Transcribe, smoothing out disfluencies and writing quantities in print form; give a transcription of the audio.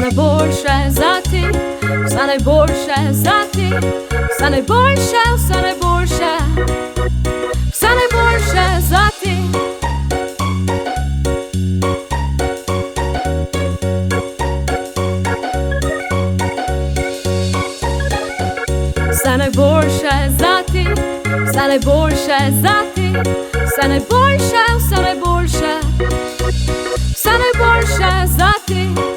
najboljše zate, vse najboljše zate, vse najboljše, vse najboljše, vse najboljše zate. Vse najboljše zate, vse najboljše zate, vse najboljše, vse najboljše, vse najboljše zate.